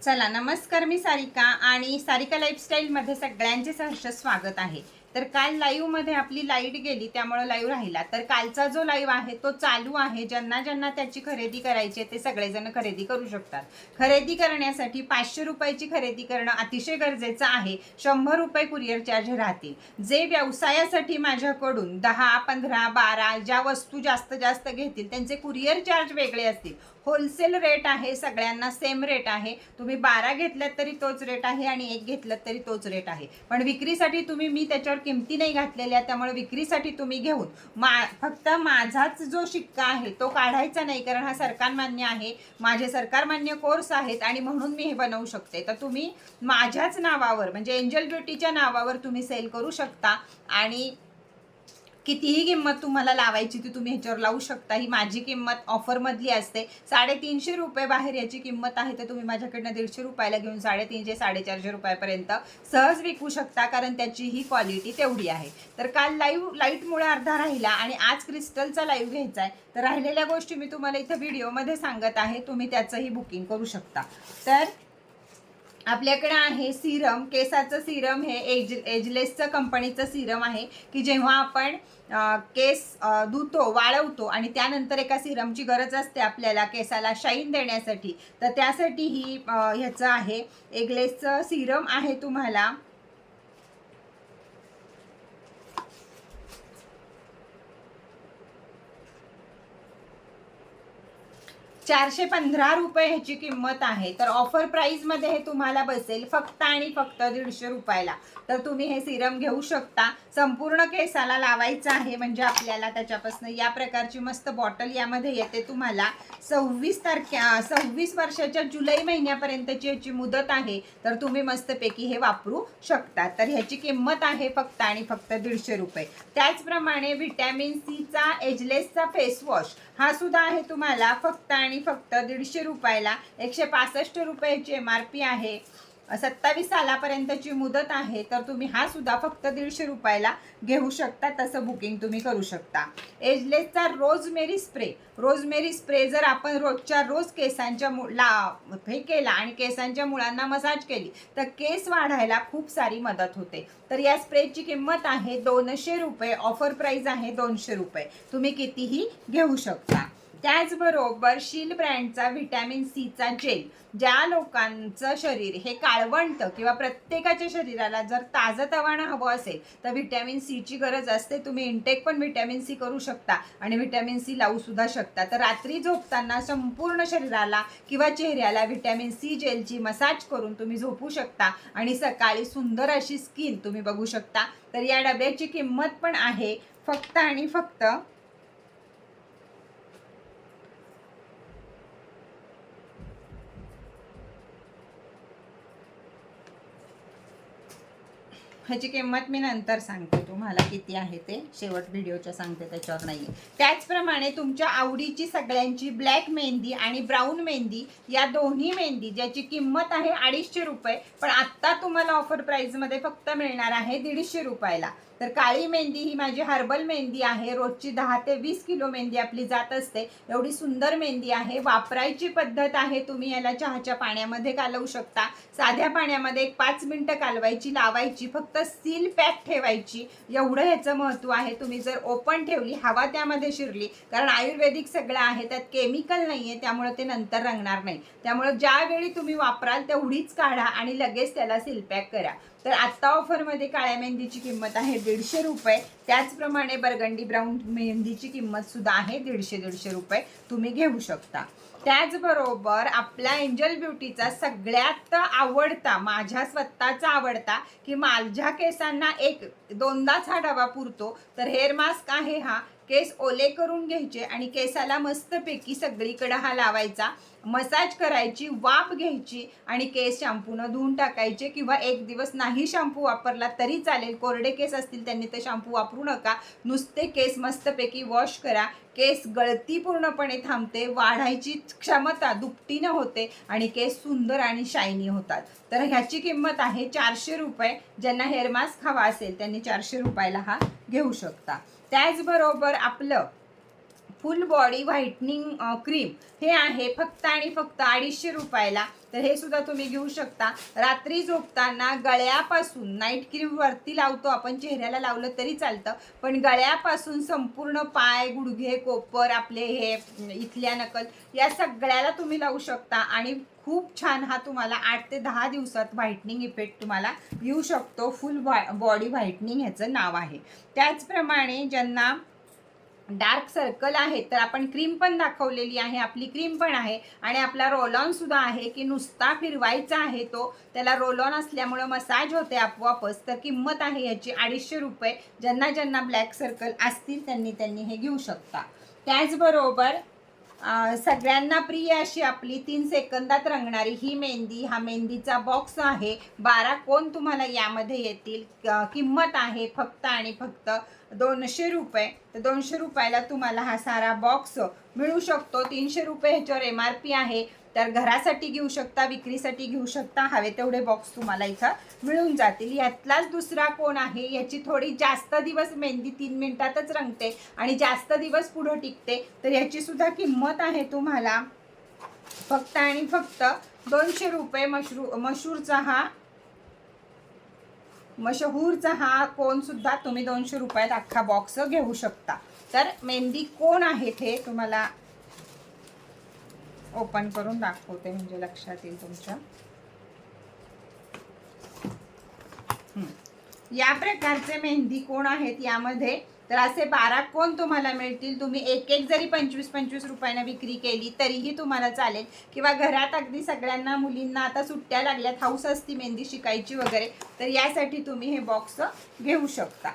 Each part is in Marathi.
चला नमस्कार, मी सारिका आणि सारिका लाईफस्टाईलमध्ये सगळ्यांचे सहर्ष स्वागत आहे. तर काल लाईव्हमध्ये आपली लाईट गेली त्यामुळे लाईव्ह राहिला. तर कालचा जो लाईव्ह आहे तो चालू आहे. ज्यांना ज्यांना त्याची खरेदी करायची आहे ते सगळेजण खरेदी करू शकतात. खरेदी करण्यासाठी 500 रुपयाची खरेदी करणं अतिशय गरजेचं आहे. 100 रुपये कुरिअर चार्ज राहतील. जे व्यवसायासाठी माझ्याकडून 10, 15, 12 ज्या वस्तू जास्त घेतील त्यांचे कुरिअर चार्ज वेगळे असतील. होलसेल रेट आहे, सगळ्यांना सेम रेट आहे. तुम्ही 12 घेतल्यात तरी तोच रेट आहे आणि 1 घेतलं तरी तोच रेट आहे. पण विक्रीसाठी तुम्ही मी त्याच्यावर किमती नाही घातलेल्या, त्यामुळे विक्रीसाठी तुम्ही घेऊन फक्त माझाच जो शिक्का आहे तो काढायचा नाही, कारण हा सरकारमान्य आहे. माझे सरकारमान्य कोर्स आहेत आणि म्हणून मी हे बनवू शकते. तर तुम्ही माझ्याच नावावर म्हणजे एंजल ब्युटीच्या नावावर तुम्ही सेल करू शकता आणि कितीही किंमत तुम्हाला लावायची ती तुम्ही ह्याच्यावर लावू शकता. ही माझी किंमत ऑफरमधली असते. 350 रुपये बाहेर याची किंमत आहे, तर तुम्ही माझ्याकडनं 150 रुपयाला घेऊन 350 450 रुपयापर्यंत सहज विकू शकता, कारण त्याची ही क्वालिटी तेवढी आहे. तर काल लाईटमुळे अर्धा राहिला आणि आज क्रिस्टलचा लाईव्ह घ्यायचा आहे. तर राहिलेल्या गोष्टी मी तुम्हाला इथं व्हिडिओमध्ये सांगत आहे, तुम्ही त्याचंही बुकिंग करू शकता. तर आपल्याकडे आहे सिरम, केसाचं सिरम. हे एजलेसचं कंपनीचं सिरम आहे की जेव्हा आपण केस धुतो, वाळवतो आणि त्यानंतर एका सिरमची गरज असते आपल्याला केसाला शाईन देण्यासाठी, तर त्यासाठी ही ह्याचं आहे. एजलेसचं सिरम आहे तुम्हाला 415 रुपये ह्याची किंमत आहे. तर ऑफर प्राईजमध्ये हे तुम्हाला बसेल फक्त आणि फक्त 150 रुपयाला. तर तुम्ही हे सिरम घेऊ शकता. संपूर्ण केसाला लावायचं आहे, म्हणजे आपल्याला त्याच्यापासून या प्रकारची मस्त बॉटल यामध्ये येते. तुम्हाला 26 वर्षाच्या जुलै महिन्यापर्यंतची ह्याची मुदत आहे. तर तुम्ही मस्तपैकी हे वापरू शकता. तर ह्याची किंमत आहे फक्त आणि फक्त 150 रुपये. त्याचप्रमाणे व्हिटॅमिन सीचा एजलेसचा फेस वॉश हा सुद्धा आहे तुम्हाला फक्त आणि फक्त 150 रुपयाला. 165 रुपयाची MRP आहे. 27 सालापर्यंतची मुदत आहे. तर तुम्ही हा सुद्धा फक्त 150 रुपयाला घेऊ शकता. तसं बुकिंग तुम्ही करू शकता. एजलेसचा रोजमेरी स्प्रे जर आपण रोजच्या रोज केसांच्या हे केला आणि केसांच्या मुळांना मसाज केली तर केस वाढायला खूप सारी मदत होते. तर या स्प्रेची किंमत आहे 200 रुपये. ऑफर प्राइस आहे 200 रुपये. तुम्ही कितीही घेऊ शकता. त्याचबरोबर शील ब्रँडचा व्हिटॅमिन सीचा जेल. ज्या लोकांचं शरीर हे काळवंट किंवा प्रत्येकाच्या शरीराला जर ताजंतवानं हवं असेल तर व्हिटॅमिन सीची गरज असते. तुम्ही इंटेक पण व्हिटॅमिन सी करू शकता आणि व्हिटॅमिन सी लावू सुद्धा शकता. तर रात्री झोपताना संपूर्ण शरीराला किंवा चेहऱ्याला व्हिटॅमिन सी जेलची मसाज करून तुम्ही झोपू शकता आणि सकाळी सुंदर अशी स्किन तुम्ही बघू शकता. तर या डब्याची किंमत पण आहे फक्त आणि फक्त ह्याची किंमत मी नंतर सांगते तुम्हाला किती आहे ते. शेवट व्हिडिओच्या सांगते, त्याच्यावर नाही. त्याचप्रमाणे तुमच्या आवडीची सगळ्यांची ब्लॅक मेहंदी आणि ब्राऊन मेहंदी या दोन्ही मेहंदी ज्याची किंमत आहे 250 रुपये, पण आत्ता तुम्हाला ऑफर प्राईजमध्ये फक्त मिळणार आहे 150 रुपयाला. तर काळी मेहंदी ही माझी हर्बल मेहंदी आहे. रोजची 10 ते 20 किलो मेहंदी आपली जात असते. एवढी सुंदर मेहंदी आहे. वापरायची पद्धत आहे, तुम्ही याला चहाच्या पाण्यामध्ये कालवू शकता. साध्या पाण्यामध्ये 5 मिनिटं कालवायची, लावायची, फक्त सील पॅक ठेवायची. एवढं ह्याचं महत्त्व आहे. तुम्ही जर ओपन ठेवली, हवा त्यामध्ये शिरली, कारण आयुर्वेदिक सगळं आहे, त्यात केमिकल नाही आहे, त्यामुळे ते नंतर रंगणार नाही. त्यामुळे ज्यावेळी तुम्ही वापराल तेवढीच काढा आणि लगेच त्याला सील पॅक करा. तर आत्ता ऑफरमध्ये काळ्या मेहंदीची किंमत आहे 150 रुपये. त्याचप्रमाणे बर्गंडी ब्राऊन मेहंदीची किंमत सुद्धा आहे 150 रुपये. तुम्ही घेऊ शकता. त्याचबरोबर आपल्या एंजल ब्युटीचा सगळ्यात आवडता, माझ्या स्वतःचा आवडता, की माझ्या केसांना 1-2दाच हा डबा पुरतो. तर हेअर मास्क आहे हा. केस ओले करून घ्यायचे आणि केसाला मस्तपैकी सगळीकडे हा लावायचा, मसाज करायची, वाफ घ्यायची आणि केस शॅम्पूनं धुवून टाकायचे. किंवा 1 दिवस नाही शॅम्पू वापरला तरी चालेल. कोरडे केस असतील त्यांनी ते शॅम्पू वापरू नका. नुसते केस मस्तपैकी वॉश करा. केस गळती पूर्णपणे थांबते, वाढायची क्षमता दुपटीनं होते आणि केस सुंदर आणि शायनी होतात. तर ह्याची किंमत आहे 400 रुपये. ज्यांना हेअर मास्क हवा असेल त्यांनी 400 रुपयाला हा घेऊ शकता. त्याचबरोबर आपलं फुल बॉडी व्हाईटनिंग क्रीम हे आहे फक्त आणि फक्त 250 रुपयाला. तर हे सुद्धा तुम्ही घेऊ शकता. रात्री झोपताना गळ्यापासून, नाईट क्रीम वरती लावतो आपण, चेहऱ्याला लावलं तरी चालतं, पण गळ्यापासून संपूर्ण पाय, गुडघे, कोपर, आपले हे इथल्या नकल, या सगळ्याला तुम्ही लावू शकता आणि खूप छान हा तुम्हाला 8 ते 10 दिवसात व्हाईटनिंग इफेक्ट तुम्हाला येऊ शकतो. फुल बॉडी व्हाईटनिंग ह्याचं नाव आहे. त्याचप्रमाणे ज्यांना डार्क सर्कल आहे तर आपण क्रीम पण दाखवलेली आहे, आपली क्रीम पण आहे आणि आपला रोल ऑन सुद्धा आहे की नुसता फिरवायचा आहे तो, त्याला रोल ऑन असल्यामुळं मसाज होते आपोआपच. तर किंमत आहे याची 250 रुपये. ज्यांना ज्यांना ब्लॅक सर्कल असतील त्यांनी हे घेऊ शकता. त्याचबरोबर सगळ्यांना प्रिय अशी आपली 3 सेकंदात रंगणारी ही मेहंदी, हा मेहंदीचा बॉक्स आहे. 12 कोण तुम्हाला यामध्ये येतील. किंमत आहे फक्त आणि फक्त 200 रुपये. तर 200 रुपयाला तुम्हाला हा सारा बॉक्स मिळू शकतो. 300 रुपये ह्याच्यावर MRP आहे. तर घरासाठी घेऊ शकता, विक्रीसाठी घेऊ शकता, हवे तेवढे बॉक्स तुम्हाला इथं मिळून जातील. यातलाच दुसरा कोण आहे, याची थोडी जास्त दिवस मेहंदी 3 मिनिटातच रंगते आणि जास्त दिवस पुढं टिकते. तर याची सुद्धा किंमत आहे तुम्हाला फक्त आणि फक्त 200 रुपये. मशहूरचा हा कोण सुद्धा तुम्ही 200 रुपयात अख्खा बॉक्स घेऊ शकता. तर मेहंदी कोण आहेत हे तुम्हाला ओपन करून दाखवते म्हणजे लक्षात येईल तुमच्या. या प्रकारचे मेहंदी कोण आहेत यामध्ये. तर असे 12 कोण तुम्हाला मिळतील. तुम्ही एक एक जरी 25-25 रुपयाने विक्री केली तरीही तुम्हाला चालेल, किंवा घरात अगदी सगळ्यांना, मुलींना आता सुट्ट्या लागल्यात, हाऊस असती मेहंदी शिकायची वगैरे, तर यासाठी तुम्ही हे बॉक्स घेऊ शकता.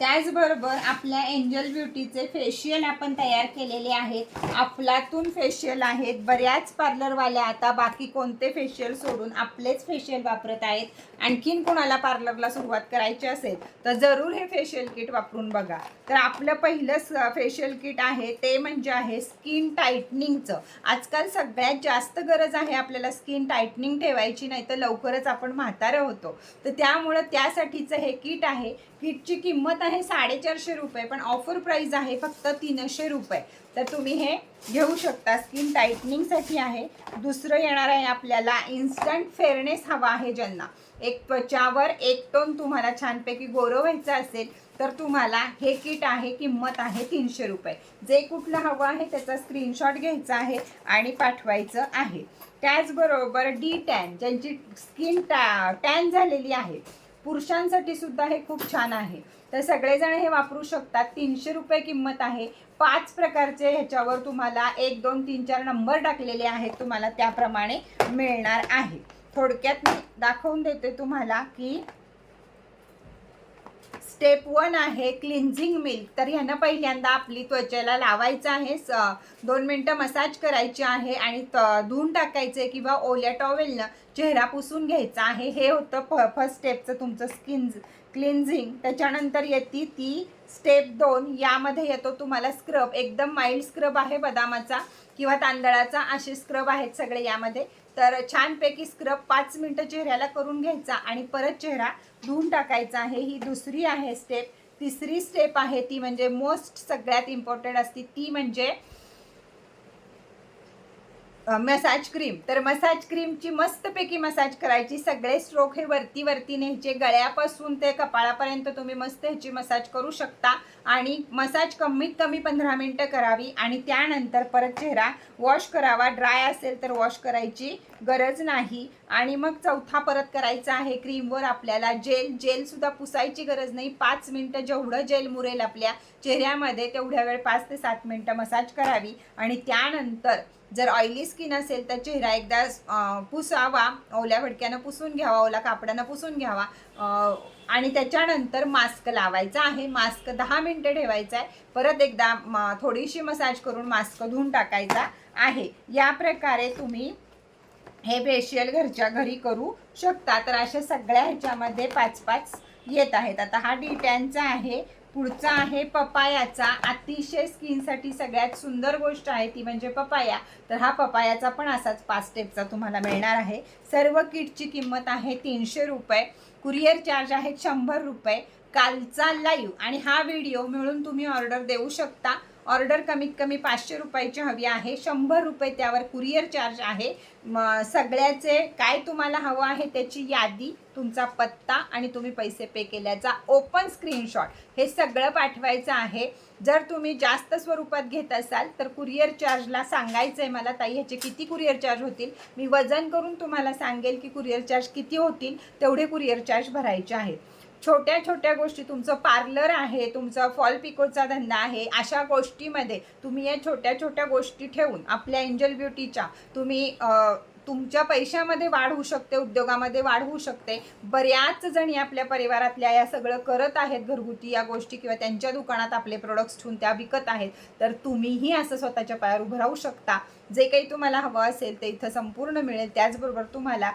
त्याचबरोबर आपल्या एंजल ब्युटीचे फेशियल आपण तयार केलेले आहेत. अफलातून फेशियल आहेत. बऱ्याच पार्लरवाल्या आता बाकी कोणते फेशियल सोडून आपलेच फेशियल वापरत आहेत. आणखीन कोणाला पार्लरला सुरुवात करायची असेल तर जरूर हे फेशियल किट वापरून बघा. तर आपलं पहिलं फेशियल किट आहे ते म्हणजे आहे स्किन टाईटनिंगचं. आजकाल सगळ्यात जास्त गरज आहे आपल्याला स्किन टाईटनिंग ठेवायची, नाही तर लवकरच आपण म्हातारं होतो. तर त्यामुळं त्यासाठीचं हे किट आहे. किटची किंमत आहे 450 रुपये, पण ऑफर प्राईस आहे फक्त 300 रुपये. तर तुम्ही हे घेऊ शकता. स्किन टाईटनिंगसाठी आहे. दुसरं येणार आहे आपल्याला इन्स्टंट फेअरनेस हवा आहे ज्यांना, एक त्वचावर एक टोन तुम्हाला छानपैकी गोरं व्हायचं असेल तर तुम्हाला हे किट आहे. किंमत आहे 300 रुपये. जे कुठलं हवं आहे त्याचा स्क्रीनशॉट घ्यायचा आहे आणि पाठवायचं आहे. त्याचबरोबर डी टॅन, ज्यांची स्किन टॅन झालेली आहे, पुरुषांसाठी सुद्धा हे खूप छान आहे. तर सगळेजण हे वापरू शकतात. 300 रुपये किंमत आहे. 5 प्रकारचे ह्याच्यावर तुम्हाला 1, 2, 3, 4 नंबर टाकलेले आहेत, तुम्हाला त्याप्रमाणे मिळणार आहे. थोडक्यात मी दाखवून देते तुम्हाला की स्टेप 1 आहे क्लिन्झिंग मिल्क. तर ह्यानं पहिल्यांदा आपली त्वचेला लावायचं आहे, 2 मिनटं मसाज करायची आहे आणि धुवून टाकायचे किंवा ओल्या टॉवेलनं चेहरा पुसून घ्यायचा आहे. हे होतं फर्स्ट स्टेपचं तुमचं स्किन क्लिन्झिंग. त्याच्यानंतर येते ती स्टेप 2. यामध्ये येतो तुम्हाला स्क्रब. एकदम माइल्ड स्क्रब आहे, बदामाचा किंवा तांदळाचा, असे स्क्रब आहेत सगळे यामध्ये. तर छानपैकी स्क्रब 5 मिनटं चेहऱ्याला करून घ्यायचा आणि परत चेहरा धुवून टाकायचा आहे. ही दुसरी आहे स्टेप. तिसरी स्टेप आहे ती म्हणजे मोस्ट सगळ्यात इम्पॉर्टंट असते, ती म्हणजे मसाज क्रीम. तर मसाज क्रीमची मस्तपैकी मसाज करायची. सगळे स्ट्रोक हे वरती वरती न्यायचे, गळ्यापासून ते कपाळापर्यंत तुम्ही मस्त ह्याची मसाज करू शकता. आणि मसाज कमीत कमी 15 मिनटं करावी आणि त्यानंतर परत चेहरा वॉश करावा. ड्राय असेल तर वॉश करायची गरज नाही. आणि मग चौथा परत करायचा आहे क्रीमवर आपल्याला जेलसुद्धा पुसायची गरज नाही. 5 मिनटं जेवढं जेल मुरेल आपल्या चेहऱ्यामध्ये तेवढ्या वेळ 5 ते 7 मिनटं मसाज करावी. आणि त्यानंतर जर ऑइली स्किन असेल तर चेहरा एकदा पुसावा, ओल्या फडक्यानं पुसून घ्यावा, ओल्या कापडानं पुसून घ्यावा आणि त्याच्यानंतर मास्क लावायचा आहे. मास्क 10 मिनटं ठेवायचा आहे. परत एकदा थोडीशी मसाज करून मास्क धुवून टाकायचा आहे. या प्रकारे तुम्ही हे फेशियल घरच्या घरी करू शकता. तर अशा सगळ्या ह्याच्यामध्ये 5-5 येत आहेत. आता हा डी10चा आहे. पुढचा आहे पपायाचा. अतिशय स्किनसाठी सगळ्यात सुंदर गोष्ट आहे ती म्हणजे पपाया. तर हा पपायाचा पण असाच 5 स्टेपचा तुम्हाला मिळणार आहे. सर्व किटची किंमत आहे 300 रुपये. कुरिअर चार्ज आहे 100 रुपये. कालचा लाईव्ह आणि हा व्हिडिओ मिळून तुम्ही ऑर्डर देऊ शकता. ऑर्डर कमीत कमी 500 रुपयाची हवी आहे. 100 रुपये त्यावर कुरिअर चार्ज आहे. सगळ्याचे काय तुम्हाला हवं आहे त्याची यादी, तुमचा पत्ता आणि तुम्ही पैसे पे केल्याचा ओपन स्क्रीनशॉट हे सगळं पाठवायचं आहे. जर तुम्ही जास्त स्वरूपात घेत असाल तर कुरिअर चार्जला सांगायचं आहे मला, ताई ह्याचे किती कुरिअर चार्ज होतील, मी वजन करून तुम्हाला सांगेल की कुरिअर चार्ज किती होतील, तेवढे कुरिअर चार्ज भरायचे आहेत. छोट्या छोट्या गोष्टी, तुमचं पार्लर आहे, तुमचा फॉल पिकोचा धंदा आहे, अशा गोष्टीमध्ये तुम्ही या छोट्या छोट्या गोष्टी ठेवून आपल्या एंजल ब्युटीच्या तुम्ही तुमच्या पैशामध्ये वाढ होऊ शकते, उद्योगामध्ये वाढ होऊ शकते. बऱ्याच जणी आपल्या परिवारातल्या या सगळं करत आहेत घरगुती या गोष्टी, किंवा त्यांच्या दुकानात आपले प्रोडक्ट्स ठेवून त्या विकत आहेत. तर तुम्हीही असं स्वतःच्या पायावर उभं राहू शकता. जे काही तुम्हाला हवं असेल ते इथं संपूर्ण मिळेल. त्याचबरोबर तुम्हाला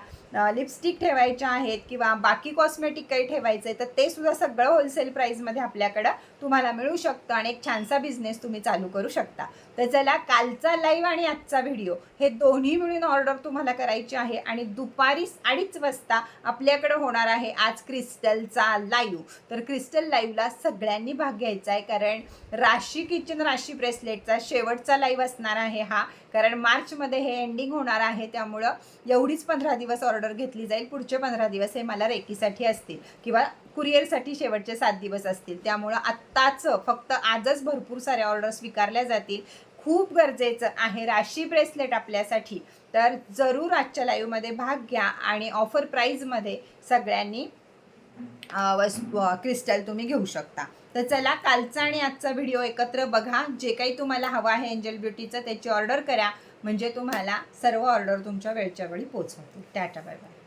लिपस्टिक ठेवायच्या आहेत किंवा बाकी कॉस्मेटिक काही ठेवायचं आहे तर ते सुद्धा सगळं होलसेल प्राईजमध्ये आपल्याकडं तुम्हाला मिळू शकतं आणि एक छानसा बिझनेस तुम्ही चालू करू शकता. तर चला, कालचा लाईव्ह आणि आजचा व्हिडिओ हे दोन्ही मिळून ऑर्डर तुम्हाला करायची आहे आणि दुपारी 2:30 वाजता आपल्याकडे होणार आहे आज क्रिस्टलचा लाईव्ह. तर क्रिस्टल लाईव्हला सगळ्यांनी भाग घ्यायचा आहे, कारण राशी किचन राशी ब्रेसलेटचा शेवटचा लाईव्ह असणार आहे हा. कारण मार्चमध्ये हे एंडिंग होणार आहे, त्यामुळं एवढीच 15 दिवस ऑर्डर घेतली जाईल. पुढचे 15 दिवस हे मला रेकीसाठी असतील किंवा कुरिअरसाठी शेवटचे 7 दिवस असतील. त्यामुळं आत्ताच फक्त आजच भरपूर साऱ्या ऑर्डर स्वीकारल्या जातील. खूप गरजेचं आहे राशी ब्रेसलेट आपल्यासाठी. तर जरूर आजच्या लाईव्हमध्ये भाग घ्या आणि ऑफर प्राईजमध्ये सगळ्यांनी क्रिस्टल तुम्ही घेऊ शकता. तर चला, कालचा आणि आजचा व्हिडिओ एकत्र बघा. जे काही तुम्हाला हवं आहे एंजल ब्युटीचं त्याची ऑर्डर करा, म्हणजे तुम्हाला सर्व ऑर्डर तुमच्या वेळच्या वेळी पोहोचवतील. Tata, bye bye.